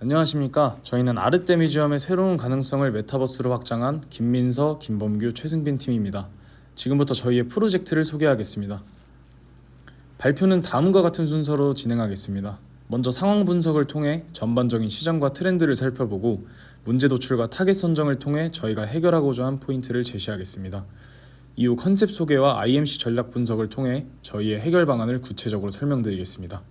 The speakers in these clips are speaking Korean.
안녕하십니까. 저희는 아르테미지엄의 새로운 가능성을 메타버스로 확장한 김민서, 김범규, 최승빈 팀입니다. 지금부터 저희의 프로젝트를 소개하겠습니다. 발표는 다음과 같은 순서로 진행하겠습니다. 먼저 상황 분석을 통해 전반적인 시장과 트렌드를 살펴보고 문제 도출과 타겟 선정을 통해 저희가 해결하고자 한 포인트를 제시하겠습니다. 이후 컨셉 소개와 IMC 전략 분석을 통해 저희의 해결 방안을 구체적으로 설명드리겠습니다.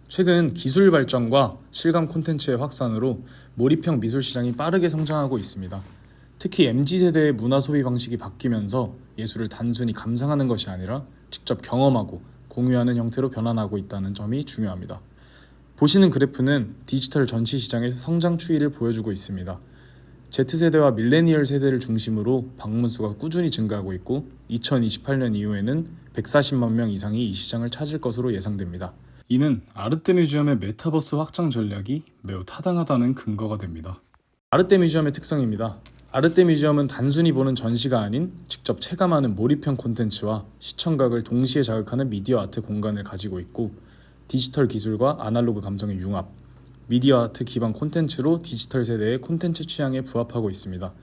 최근 기술 발전과 실감 콘텐츠의 확산으로 몰입형 미술 시장이 빠르게 성장하고 있습니다. 특히 MZ세대의 문화 소비 방식이 바뀌면서 예술을 단순히 감상하는 것이 아니라 직접 경험하고 공유하는 형태로 변환하고 있다는 점이 중요합니다. 보시는 그래프는 디지털 전시 시장의 성장 추이를 보여주고 있습니다. Z세대와 밀레니얼 세대를 중심으로 방문 수가 꾸준히 증가하고 있고 2028년 이후에는 140만 명 이상이 이 시장을 차질 것으로 예상됩니다. 이는 아르테미지엄의 메타버스 확장 전략이 매우 타당하다는 근거가 됩니다. 아르테미지엄의 특성입니다. 아르테미지엄은 단순히 보는 전시가 아닌 직접 체감하는 몰입형 콘텐츠와 시청각을 동시에 자극하는 미디어 아트 공간을 가지고 있고 디지털 기술과 아날로그 감성의 융합, 미디어 아트 기반 콘텐츠로 디지털 세대의 콘텐츠 취향에 부합하고 있습니다.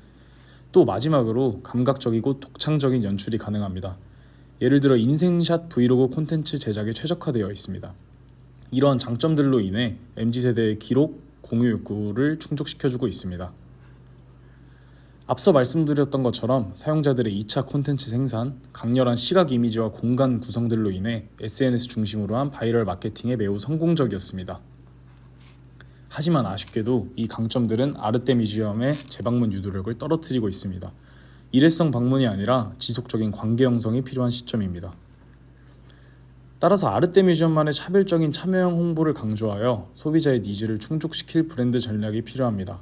또 마지막으로 감각적이고 독창적인 연출이 가능합니다. 예를 들어 인생샷 브이로그 콘텐츠 제작에 최적화되어 있습니다. 이러한 장점들로 인해 MZ세대의 기록, 공유 욕구를 충족시켜주고 있습니다. 앞서 말씀드렸던 것처럼 사용자들의 2차 콘텐츠 생산, 강렬한 시각 이미지와 공간 구성들로 인해 SNS 중심으로 한 바이럴 마케팅에 매우 성공적이었습니다. 하지만 아쉽게도 이 강점들은 아르테미지엄의 재방문 유도력을 떨어뜨리고 있습니다. 일회성 방문이 아니라 지속적인 관계 형성이 필요한 시점입니다. 따라서 아르테미지엄만의 차별적인 참여형 홍보를 강조하여 소비자의 니즈를 충족시킬 브랜드 전략이 필요합니다.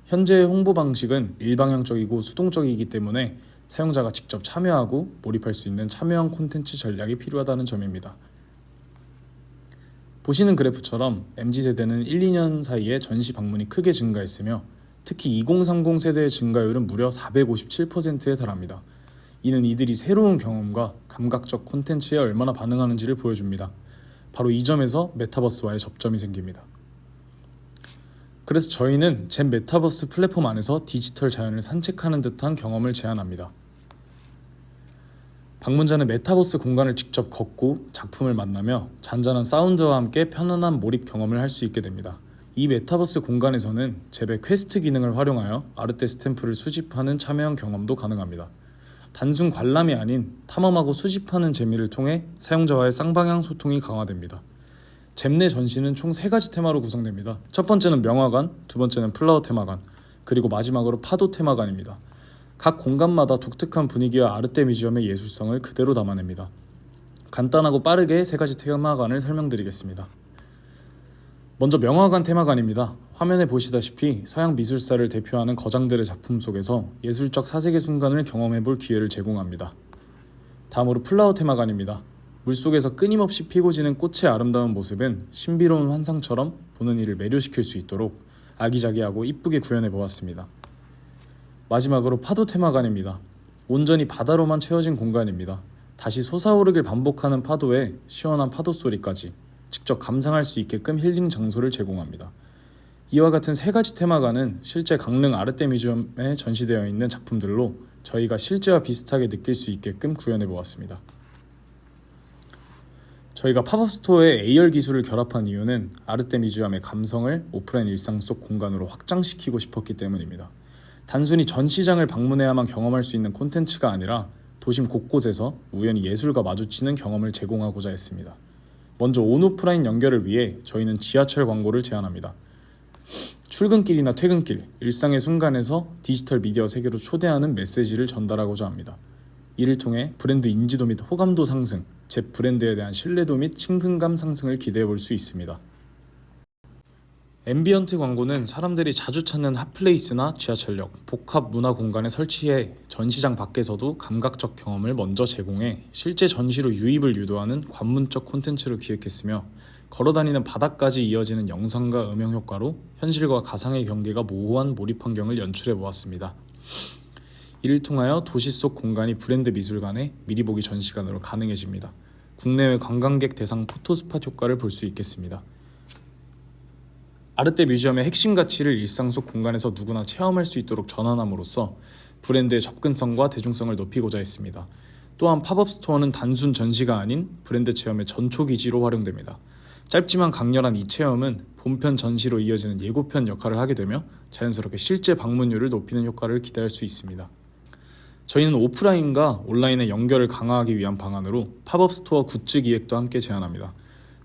현재의 홍보 방식은 일방향적이고 수동적이기 때문에 사용자가 직접 참여하고 몰입할 수 있는 참여형 콘텐츠 전략이 필요하다는 점입니다. 보시는 그래프처럼 MZ세대는 1, 2년 사이에 전시 방문이 크게 증가했으며 특히 2030 세대의 증가율은 무려 457%에 달합니다. 이는 이들이 새로운 경험과 감각적 콘텐츠에 얼마나 반응하는지를 보여줍니다. 바로 이 점에서 메타버스와의 접점이 생깁니다. 그래서 저희는 젠 메타버스 플랫폼 안에서 디지털 자연을 산책하는 듯한 경험을 제안합니다. 방문자는 메타버스 공간을 직접 걷고 작품을 만나며 잔잔한 사운드와 함께 편안한 몰입 경험을 할 수 있게 됩니다. 이 메타버스 공간에서는 잽의 퀘스트 기능을 활용하여 아르테 스탬프를 수집하는 참여형 경험도 가능합니다. 단순 관람이 아닌 탐험하고 수집하는 재미를 통해 사용자와의 쌍방향 소통이 강화됩니다. 잼 내 전시는 총 3가지 테마로 구성됩니다. 첫 번째는 명화관, 두 번째는 플라워 테마관, 그리고 마지막으로 파도 테마관입니다. 각 공간마다 독특한 분위기와 아르테미지엄의 예술성을 그대로 담아냅니다. 간단하고 빠르게 3가지 테마관을 설명드리겠습니다. 먼저 명화관 테마관입니다. 화면에 보시다시피 서양 미술사를 대표하는 거장들의 작품 속에서 예술적 사색의 순간을 경험해볼 기회를 제공합니다. 다음으로 플라워 테마관입니다. 물속에서 끊임없이 피고 지는 꽃의 아름다운 모습은 신비로운 환상처럼 보는 이를 매료시킬 수 있도록 아기자기하고 이쁘게 구현해 보았습니다. 마지막으로 파도 테마관입니다. 온전히 바다로만 채워진 공간입니다. 다시 솟아오르길 반복하는 파도에 시원한 파도 소리까지 직접 감상할 수 있게끔 힐링 장소를 제공합니다. 이와 같은 3가지 테마관은 실제 강릉 아르테미지엄에 전시되어 있는 작품들로 저희가 실제와 비슷하게 느낄 수 있게끔 구현해 보았습니다. 저희가 팝업 스토어에 AR 기술을 결합한 이유는 아르테미지엄의 감성을 오프라인 일상 속 공간으로 확장시키고 싶었기 때문입니다. 단순히 전시장을 방문해야만 경험할 수 있는 콘텐츠가 아니라 도심 곳곳에서 우연히 예술과 마주치는 경험을 제공하고자 했습니다. 먼저 온오프라인 연결을 위해 저희는 지하철 광고를 제안합니다. 출근길이나 퇴근길, 일상의 순간에서 디지털 미디어 세계로 초대하는 메시지를 전달하고자 합니다. 이를 통해 브랜드 인지도 및 호감도 상승, 제 브랜드에 대한 신뢰도 및 친근감 상승을 기대해 볼 수 있습니다. 앰비언트 광고는 사람들이 자주 찾는 핫플레이스나 지하철역, 복합 문화 공간에 설치해 전시장 밖에서도 감각적 경험을 먼저 제공해 실제 전시로 유입을 유도하는 관문적 콘텐츠를 기획했으며 걸어다니는 바닥까지 이어지는 영상과 음영 효과로 현실과 가상의 경계가 모호한 몰입 환경을 연출해 보았습니다. 이를 통하여 도시 속 공간이 브랜드 미술관의 미리 보기 전시관으로 가능해집니다. 국내외 관광객 대상 포토스팟 효과를 볼 수 있겠습니다. 아르떼 뮤지엄의 핵심 가치를 일상 속 공간에서 누구나 체험할 수 있도록 전환함으로써 브랜드의 접근성과 대중성을 높이고자 했습니다. 또한 팝업 스토어는 단순 전시가 아닌 브랜드 체험의 전초기지로 활용됩니다. 짧지만 강렬한 이 체험은 본편 전시로 이어지는 예고편 역할을 하게 되며 자연스럽게 실제 방문율을 높이는 효과를 기대할 수 있습니다. 저희는 오프라인과 온라인의 연결을 강화하기 위한 방안으로 팝업 스토어 굿즈 기획도 함께 제안합니다.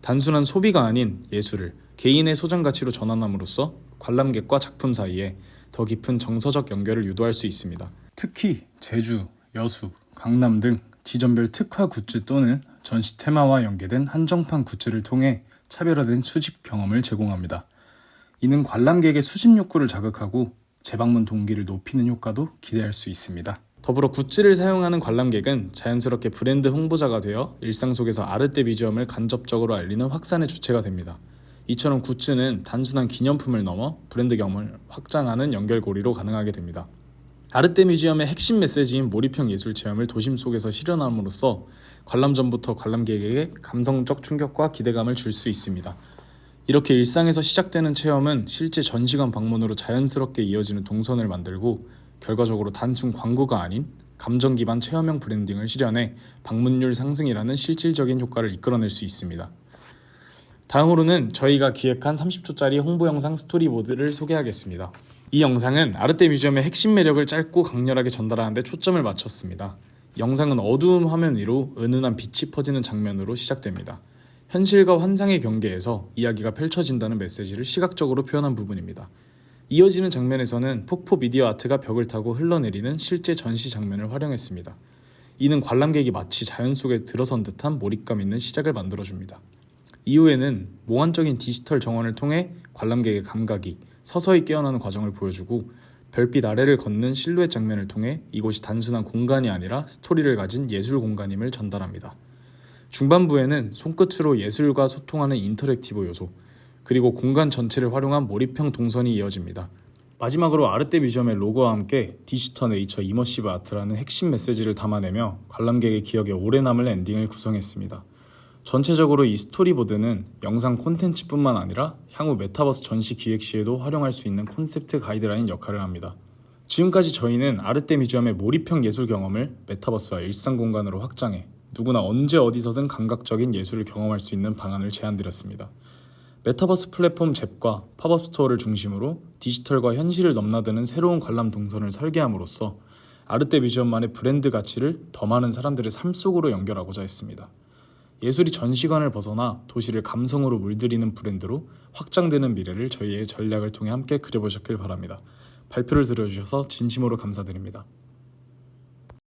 단순한 소비가 아닌 예술을 개인의 소장 가치로 전환함으로써 관람객과 작품 사이에 더 깊은 정서적 연결을 유도할 수 있습니다. 특히 제주, 여수, 강남 등 지점별 특화 굿즈 또는 전시 테마와 연계된 한정판 굿즈를 통해 차별화된 수집 경험을 제공합니다. 이는 관람객의 수집 욕구를 자극하고 재방문 동기를 높이는 효과도 기대할 수 있습니다. 더불어 굿즈를 사용하는 관람객은 자연스럽게 브랜드 홍보자가 되어 일상 속에서 아르떼 뮤지엄을 간접적으로 알리는 확산의 주체가 됩니다. 이처럼 굿즈는 단순한 기념품을 넘어 브랜드 경험을 확장하는 연결고리로 가능하게 됩니다. 아르떼 뮤지엄의 핵심 메시지인 몰입형 예술 체험을 도심 속에서 실현함으로써 관람 전부터 관람객에게 감성적 충격과 기대감을 줄 수 있습니다. 이렇게 일상에서 시작되는 체험은 실제 전시관 방문으로 자연스럽게 이어지는 동선을 만들고 결과적으로 단순 광고가 아닌 감정 기반 체험형 브랜딩을 실현해 방문율 상승이라는 실질적인 효과를 이끌어낼 수 있습니다. 다음으로는 저희가 기획한 30초짜리 홍보 영상 스토리보드를 소개하겠습니다. 이 영상은 아르떼 뮤지엄의 핵심 매력을 짧고 강렬하게 전달하는 데 초점을 맞췄습니다. 영상은 어두운 화면 위로 은은한 빛이 퍼지는 장면으로 시작됩니다. 현실과 환상의 경계에서 이야기가 펼쳐진다는 메시지를 시각적으로 표현한 부분입니다. 이어지는 장면에서는 폭포 미디어 아트가 벽을 타고 흘러내리는 실제 전시 장면을 활용했습니다. 이는 관람객이 마치 자연 속에 들어선 듯한 몰입감 있는 시작을 만들어줍니다. 이후에는 몽환적인 디지털 정원을 통해 관람객의 감각이 서서히 깨어나는 과정을 보여주고 별빛 아래를 걷는 실루엣 장면을 통해 이곳이 단순한 공간이 아니라 스토리를 가진 예술 공간임을 전달합니다. 중반부에는 손끝으로 예술과 소통하는 인터랙티브 요소, 그리고 공간 전체를 활용한 몰입형 동선이 이어집니다. 마지막으로 아르떼 뮤지엄의 로고와 함께 디지털 네이처 이머시브 아트라는 핵심 메시지를 담아내며 관람객의 기억에 오래 남을 엔딩을 구성했습니다. 전체적으로 이 스토리보드는 영상 콘텐츠뿐만 아니라 향후 메타버스 전시 기획 시에도 활용할 수 있는 콘셉트 가이드라인 역할을 합니다. 지금까지 저희는 아르떼 뮤지엄의 몰입형 예술 경험을 메타버스와 일상 공간으로 확장해 누구나 언제 어디서든 감각적인 예술을 경험할 수 있는 방안을 제안드렸습니다. 메타버스 플랫폼 잽과 팝업 스토어를 중심으로 디지털과 현실을 넘나드는 새로운 관람 동선을 설계함으로써 아르떼 뮤지엄만의 브랜드 가치를 더 많은 사람들의 삶 속으로 연결하고자 했습니다. 예술이 전시관을 벗어나 도시를 감성으로 물들이는 브랜드로 확장되는 미래를 저희의 전략을 통해 함께 그려보셨길 바랍니다. 발표를 들어주셔서 진심으로 감사드립니다.